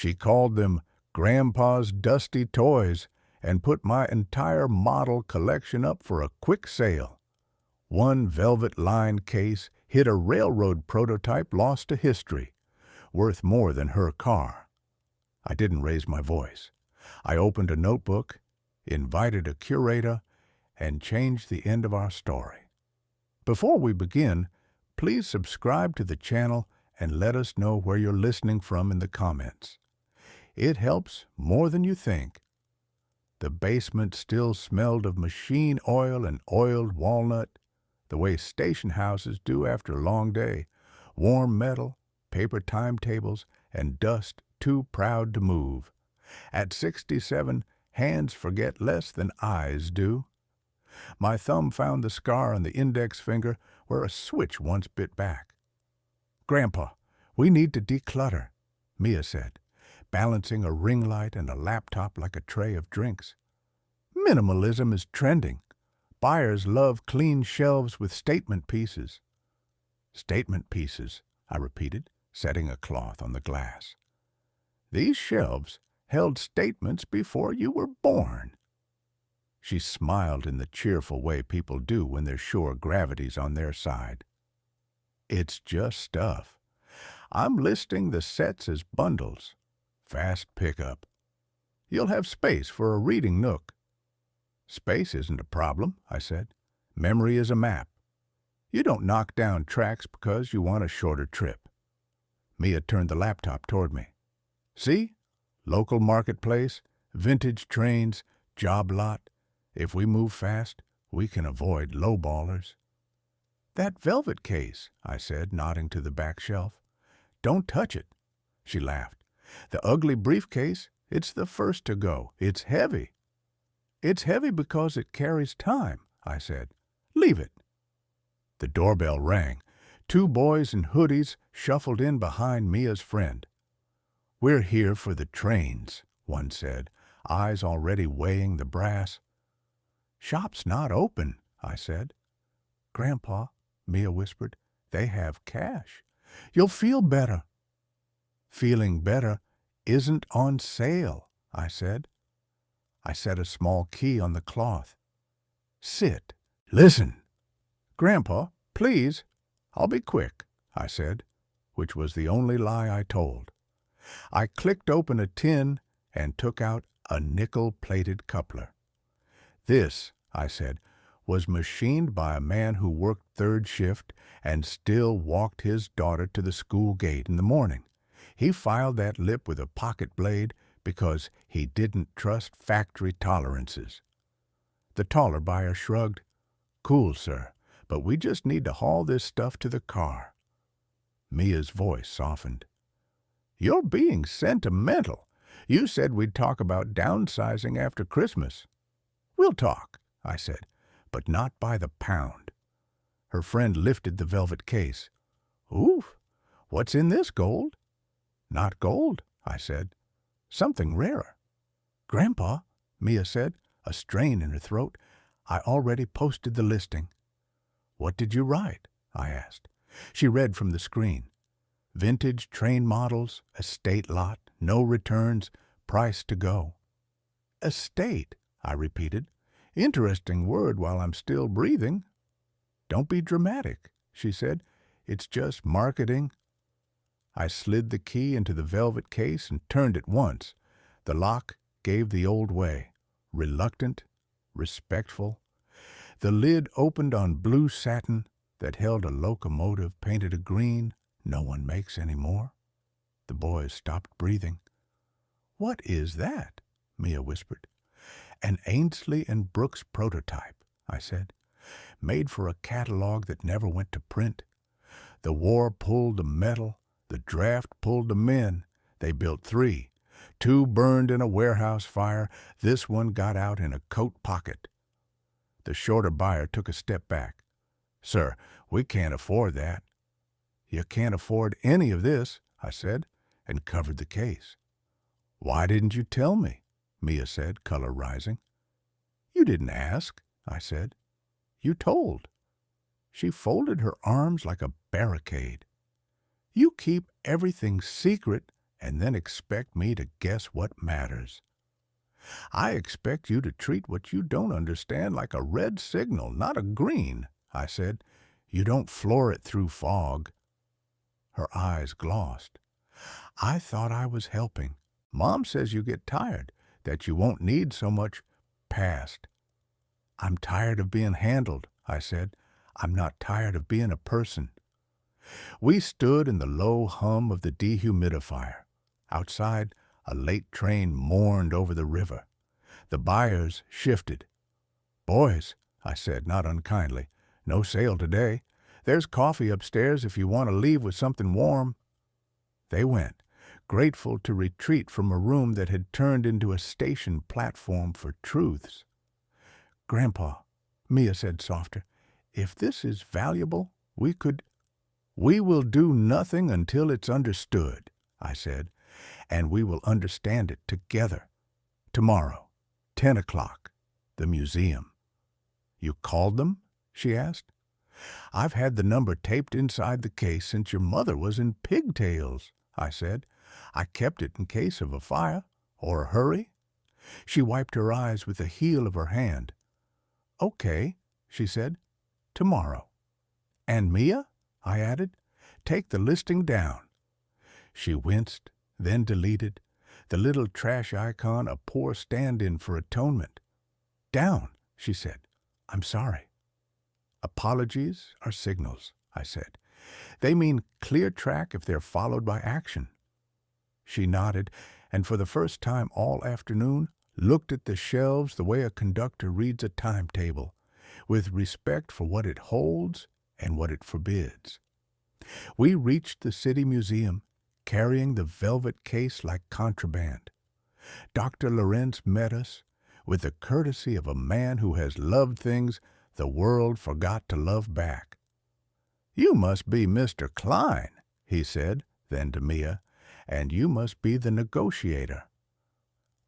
She called them Grandpa's dusty toys and put my entire model collection up for a quick sale. One velvet-lined case hid a railroad prototype lost to history, worth more than her car. I didn't raise my voice. I opened a notebook, invited a curator, and changed the end of our story. Before we begin, please subscribe to the channel and let us know where you're listening from in the comments. It helps more than you think. The basement still smelled of machine oil and oiled walnut, the way station houses do after a long day, warm metal, paper timetables, and dust too proud to move. At 67, hands forget less than eyes do. My thumb found the scar on the index finger where a switch once bit back. "Grandpa, we need to declutter," Mia said, balancing a ring light and a laptop like a tray of drinks. "Minimalism is trending. Buyers love clean shelves with statement pieces." "Statement pieces," I repeated, setting a cloth on the glass. "These shelves held statements before you were born." She smiled in the cheerful way people do when they're sure gravity's on their side. "It's just stuff. I'm listing the sets as bundles. Fast pickup. You'll have space for a reading nook." "Space isn't a problem," I said. "Memory is a map. You don't knock down tracks because you want a shorter trip." Mia turned the laptop toward me. "See? Local marketplace, vintage trains, job lot. If we move fast, we can avoid lowballers." "That velvet case," I said, nodding to the back shelf. "Don't touch it." She laughed. "The ugly briefcase, it's the first to go. It's heavy." "It's heavy because it carries time," I said. "Leave it." The doorbell rang. Two boys in hoodies shuffled in behind Mia's friend. "We're here for the trains," one said, eyes already weighing the brass. "Shop's not open," I said. "Grandpa," Mia whispered, "they have cash. You'll feel better." "Feeling better isn't on sale," I said. I set a small key on the cloth. "Sit. Listen." "Grandpa, please." "I'll be quick," I said, which was the only lie I told. I clicked open a tin and took out a nickel-plated coupler. "This," I said, "was machined by a man who worked third shift and still walked his daughter to the school gate in the morning. He filed that lip with a pocket blade because he didn't trust factory tolerances." The taller buyer shrugged. "Cool, sir, but we just need to haul this stuff to the car." Mia's voice softened. "You're being sentimental. You said we'd talk about downsizing after Christmas." "We'll talk," I said, "but not by the pound." Her friend lifted the velvet case. "Oof, what's in this, gold?" "Not gold," I said. "Something rarer." "Grandpa," Mia said, a strain in her throat, "I already posted the listing." "What did you write?" I asked. She read from the screen. "Vintage train models, estate lot, no returns, price to go." "Estate," I repeated. "Interesting word while I'm still breathing." "Don't be dramatic," she said. "It's just marketing." I slid the key into the velvet case and turned it once. The lock gave the old way, reluctant, respectful. The lid opened on blue satin that held a locomotive painted a green no one makes anymore. The boys stopped breathing. "What is that?" Mia whispered. "An Ainsley and Brooks prototype," I said. "Made for a catalog that never went to print. The war pulled the metal, the draft pulled the men. They built 3. 2 burned in a warehouse fire. This one got out in a coat pocket." The shorter buyer took a step back. "Sir, we can't afford that." "You can't afford any of this," I said, and covered the case. "Why didn't you tell me?" Mia said, color rising. "You didn't ask," I said. "You told." She folded her arms like a barricade. "You keep everything secret and then expect me to guess what matters. I expect you to treat what you don't understand like a red signal, not a green, I said. You don't floor it through fog. Her eyes glossed. I thought I was helping. Mom says you get tired, that you won't need so much past. I'm tired of being handled, I said. I'm not tired of being a person. We stood in the low hum of the dehumidifier. Outside, a late train mourned over the river. The buyers shifted. Boys, I said, not unkindly, no sale today. There's coffee upstairs if you want to leave with something warm. They went, grateful to retreat from a room that had turned into a station platform for truths. Grandpa, Mia said softer, if this is valuable, we will do nothing until it's understood, I said, and we will understand it together. Tomorrow, 10 o'clock, the museum. You called them? She asked. I've had the number taped inside the case since your mother was in pigtails, I said. I kept it in case of a fire or a hurry. She wiped her eyes with the heel of her hand. Okay, she said, tomorrow. And Mia? I added. Take the listing down. She winced, then deleted, the little trash icon a poor stand-in for atonement. Down, she said. I'm sorry. Apologies are signals, I said. They mean clear track if they're followed by action. She nodded, and for the first time all afternoon looked at the shelves the way a conductor reads a timetable, with respect for what it holds and what it forbids. We reached the City Museum, carrying the velvet case like contraband. Dr. Lorenz met us with the courtesy of a man who has loved things the world forgot to love back. You must be Mr. Klein, he said, then to Mia, and you must be the negotiator.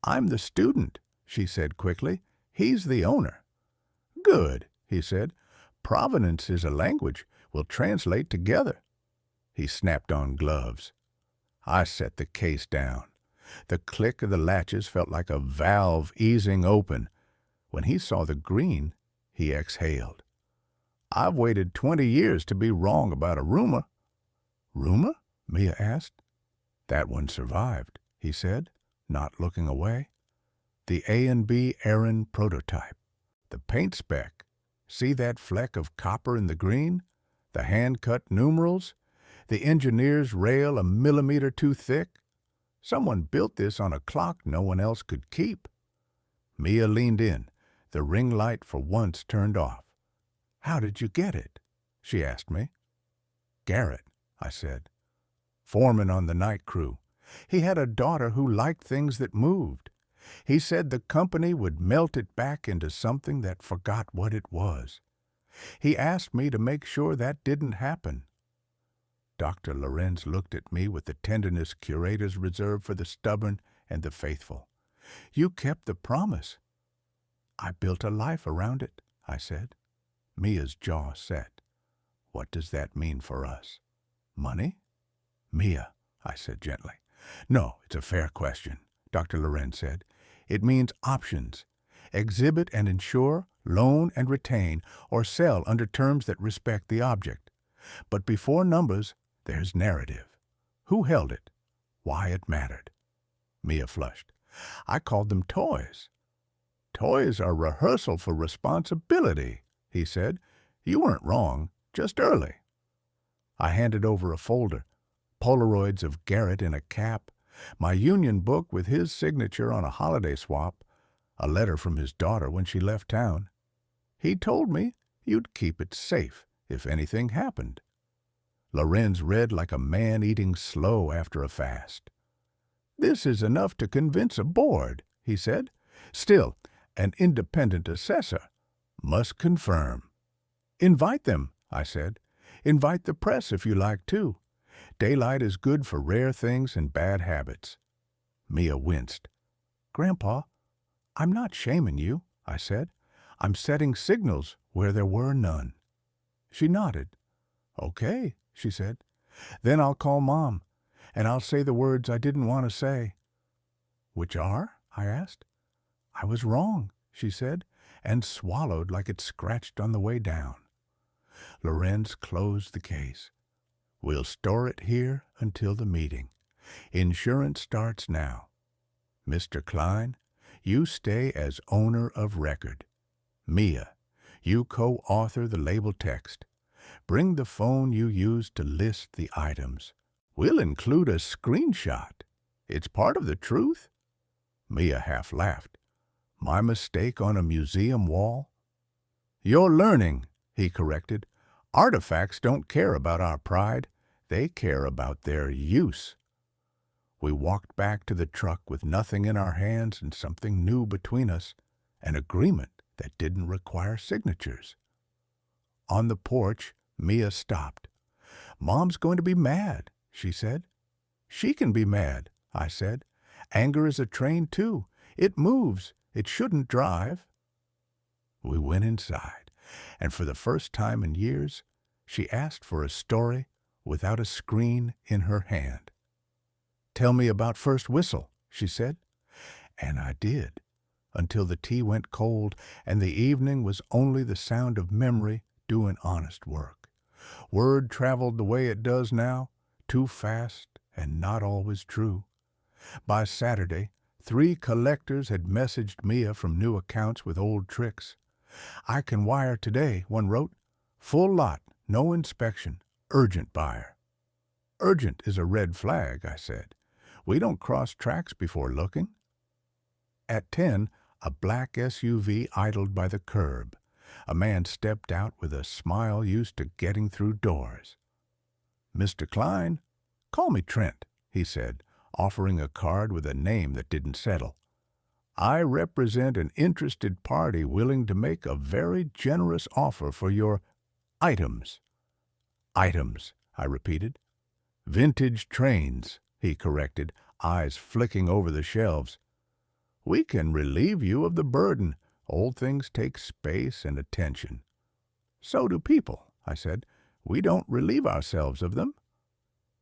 I'm the student, she said quickly. He's the owner. Good, he said. Provenance is a language. We'll translate together. He snapped on gloves. I set the case down. The click of the latches felt like a valve easing open. When he saw the green, he exhaled. I've waited 20 years to be wrong about a rumor. Rumor? Mia asked. That one survived, he said, not looking away. The A&B Aaron prototype. The paint spec. See that fleck of copper in the green? The hand-cut numerals? The engineer's rail a millimeter too thick? Someone built this on a clock no one else could keep. Mia leaned in, the ring light for once turned off. How did you get it? She asked me. Garrett, I said. Foreman on the night crew. He had a daughter who liked things that moved. He said the company would melt it back into something that forgot what it was. He asked me to make sure that didn't happen. Dr. Lorenz looked at me with the tenderness curators reserve for the stubborn and the faithful. You kept the promise. I built a life around it, I said. Mia's jaw set. What does that mean for us? Money? Mia, I said gently. No, it's a fair question, Dr. Lorenz said. It means options. Exhibit and insure, loan and retain, or sell under terms that respect the object. But before numbers, there's narrative. Who held it? Why it mattered. Mia flushed. I called them toys. Toys are rehearsal for responsibility, he said. You weren't wrong, just early. I handed over a folder, Polaroids of Garrett in a cap, my union book with his signature on a holiday swap, a letter from his daughter when she left town. He told me you'd keep it safe if anything happened. Lorenz read like a man eating slow after a fast. This is enough to convince a board, he said. Still, an independent assessor must confirm. Invite them, I said. Invite the press if you like, too. Daylight is good for rare things and bad habits. Mia winced. Grandpa, I'm not shaming you, I said. I'm setting signals where there were none. She nodded. Okay, she said. Then I'll call Mom. and I'll say the words I didn't want to say." "Which are?" I asked. "I was wrong," she said, and swallowed like it scratched on the way down. Lorenz closed the case. "We'll store it here until the meeting. Insurance starts now. Mr. Klein, you stay as owner of record. Mia, you co-author the label text. Bring the phone you used to list the items. We'll include a screenshot. It's part of the truth." Mia half laughed. "My mistake on a museum wall?" "You're learning," he corrected. "Artifacts don't care about our pride. They care about their use." We walked back to the truck with nothing in our hands and something new between us, an agreement that didn't require signatures. On the porch, Mia stopped. "Mom's going to be mad," she said. "She can be mad," I said. "Anger is a train, too. It moves. It shouldn't drive." We went inside, and for the first time in years, she asked for a story without a screen in her hand. "Tell me about First Whistle," she said. And I did, until the tea went cold and the evening was only the sound of memory doing honest work. Word traveled the way it does now, too fast and not always true. By Saturday, 3 collectors had messaged Mia from new accounts with old tricks. "I can wire today," one wrote. "Full lot, no inspection, urgent buyer." "Urgent is a red flag," I said. "We don't cross tracks before looking." At 10, a black SUV idled by the curb. A man stepped out with a smile used to getting through doors. "Mr. Klein, call me Trent," he said, offering a card with a name that didn't settle. "I represent an interested party willing to make a very generous offer for your items." "Items," I repeated. "Vintage trains," he corrected, eyes flicking over the shelves. "We can relieve you of the burden. Old things take space and attention." "So do people," I said. "We don't relieve ourselves of them."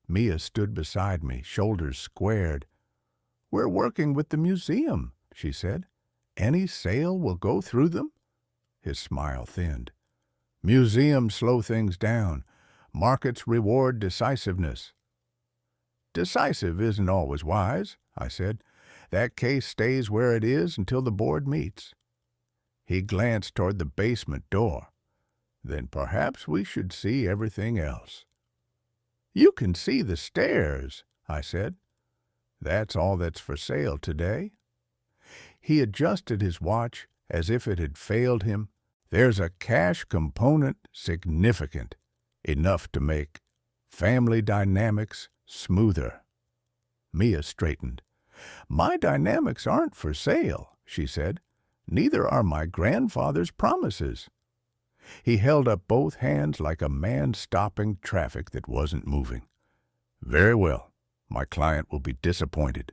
Mia stood beside me, shoulders squared. "We're working with the museum," she said. "Any sale will go through them." His smile thinned. "Museums slow things down. Markets reward decisiveness." "Decisive isn't always wise," I said. "That case stays where it is until the board meets." He glanced toward the basement door. "Then perhaps we should see everything else." "You can see the stairs," I said. "That's all that's for sale today." He adjusted his watch as if it had failed him. "There's a cash component significant, enough to make family dynamics smoother." Mia straightened. "My dynamics aren't for sale," she said. "Neither are my grandfather's promises." He held up both hands like a man stopping traffic that wasn't moving. "Very well. My client will be disappointed."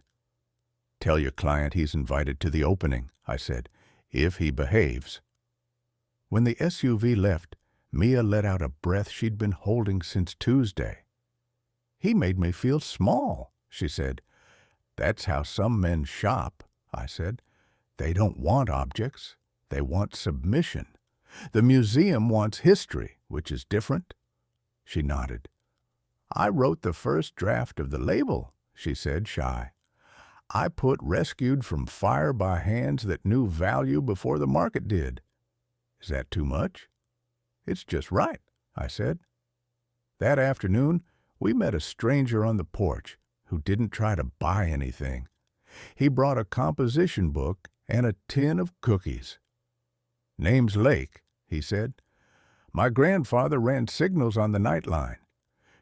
"Tell your client he's invited to the opening," I said, "if he behaves." When the SUV left, Mia let out a breath she'd been holding since Tuesday. "He made me feel small," she said. "That's how some men shop," I said. "They don't want objects. They want submission. The museum wants history, which is different." She nodded. "I wrote the first draft of the label," she said, shy. "I put rescued from fire by hands that knew value before the market did." "Is that too much?" "It's just right," I said. That afternoon, we met a stranger on the porch who didn't try to buy anything. He brought a composition book and a tin of cookies. "Name's Lake," he said. "My grandfather ran signals on the nightline.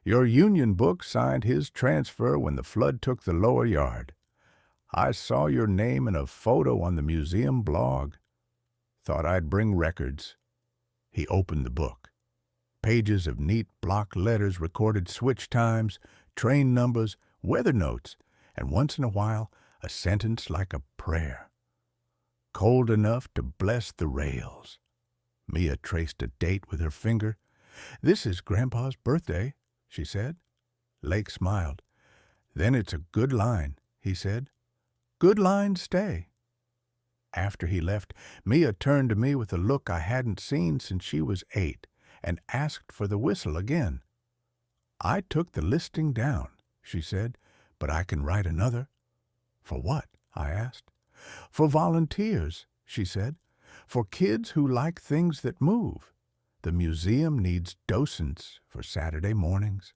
Your union book signed his transfer when the flood took the lower yard. I saw your name in a photo on the museum blog. Thought I'd bring records." He opened the book. Pages of neat block letters recorded switch times, train numbers, weather notes, and once in a while a sentence like a prayer. "Cold enough to bless the rails." Mia traced a date with her finger. "This is Grandpa's birthday," she said. Lake smiled. "Then it's a good line," he said. "Good lines stay." After he left, Mia turned to me with a look I hadn't seen since she was 8 and asked for the whistle again. "I took the listing down," she said, "but I can write another." "For what?" I asked. "For volunteers," she said. "For kids who like things that move. The museum needs docents for Saturday mornings."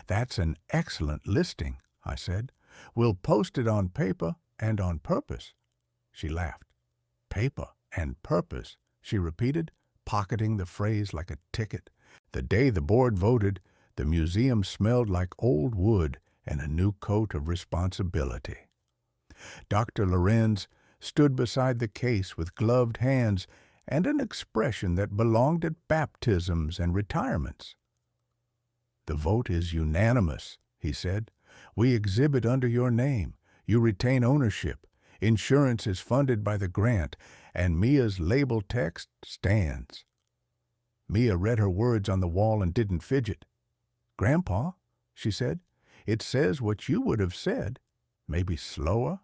"That's an excellent listing," I said. "We'll post it on paper and on purpose." She laughed. "Paper and purpose," she repeated, pocketing the phrase like a ticket. The day the board voted, the museum smelled like old wood and a new coat of responsibility. Dr. Lorenz stood beside the case with gloved hands and an expression that belonged at baptisms and retirements. "The vote is unanimous," he said. "We exhibit under your name. You retain ownership. Insurance is funded by the grant, and Mia's label text stands." Mia read her words on the wall and didn't fidget. "Grandpa," she said, "it says what you would have said, maybe slower."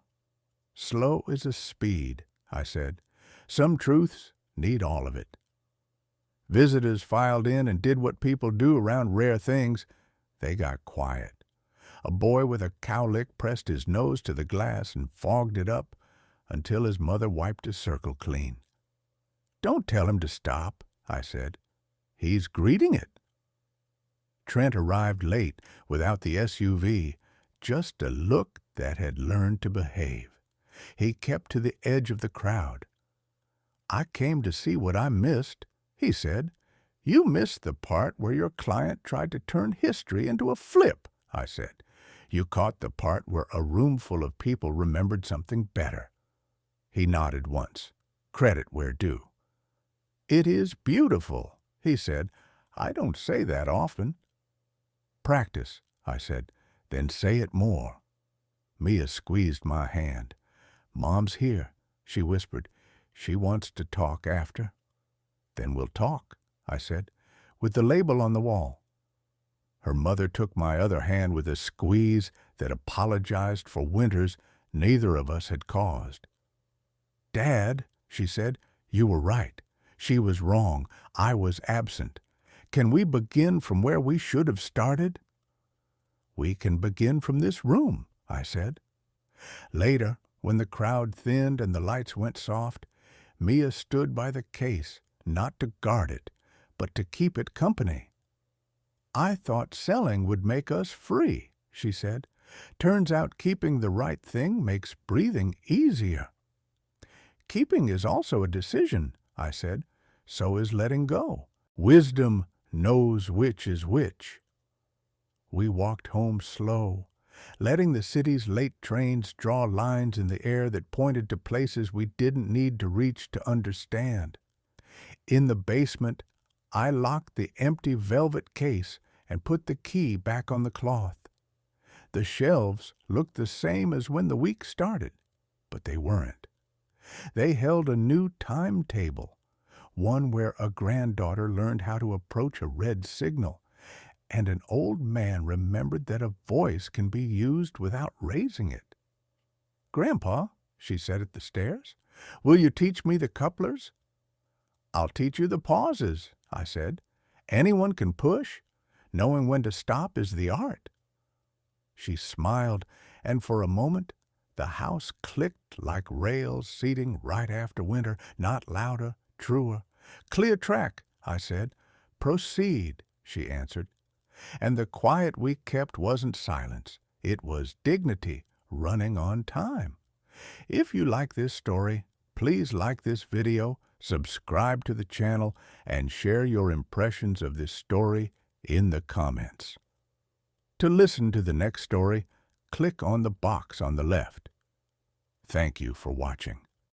"Slow is a speed," I said. "Some truths need all of it." Visitors filed in and did what people do around rare things. They got quiet. A boy with a cowlick pressed his nose to the glass and fogged it up until his mother wiped his circle clean. "Don't tell him to stop," I said. "He's greeting it." Trent arrived late without the SUV, just a look that had learned to behave. He kept to the edge of the crowd. "I came to see what I missed," he said. "You missed the part where your client tried to turn history into a flip," I said. "You caught the part where a room full of people remembered something better." He nodded once, credit where due. "It is beautiful," he said. "I don't say that often." "Practice," I said. "Then say it more." Mia squeezed my hand. "Mom's here," she whispered. "She wants to talk after." "Then we'll talk," I said, "with the label on the wall." Her mother took my other hand with a squeeze that apologized for winters neither of us had caused. "Dad," she said, "you were right. She was wrong. I was absent. Can we begin from where we should have started?" "We can begin from this room," I said. Later, when the crowd thinned and the lights went soft, Mia stood by the case, not to guard it, but to keep it company. "I thought selling would make us free," she said. "Turns out keeping the right thing makes breathing easier." "Keeping is also a decision," I said. "So is letting go. Wisdom knows which is which." We walked home slow, letting the city's late trains draw lines in the air that pointed to places we didn't need to reach to understand. In the basement, I locked the empty velvet case and put the key back on the cloth. The shelves looked the same as when the week started, but they weren't. They held a new timetable, one where a granddaughter learned how to approach a red signal, and an old man remembered that a voice can be used without raising it. "Grandpa," she said at the stairs, "will you teach me the couplers?" "I'll teach you the pauses," I said. "Anyone can push. Knowing when to stop is the art." She smiled, and for a moment the house clicked like rails seating right after winter, not louder, truer. "Clear track," I said. "Proceed," she answered. And the quiet we kept wasn't silence. It was dignity running on time. If you like this story, please like this video, subscribe to the channel, and share your impressions of this story in the comments. To listen to the next story, click on the box on the left. Thank you for watching.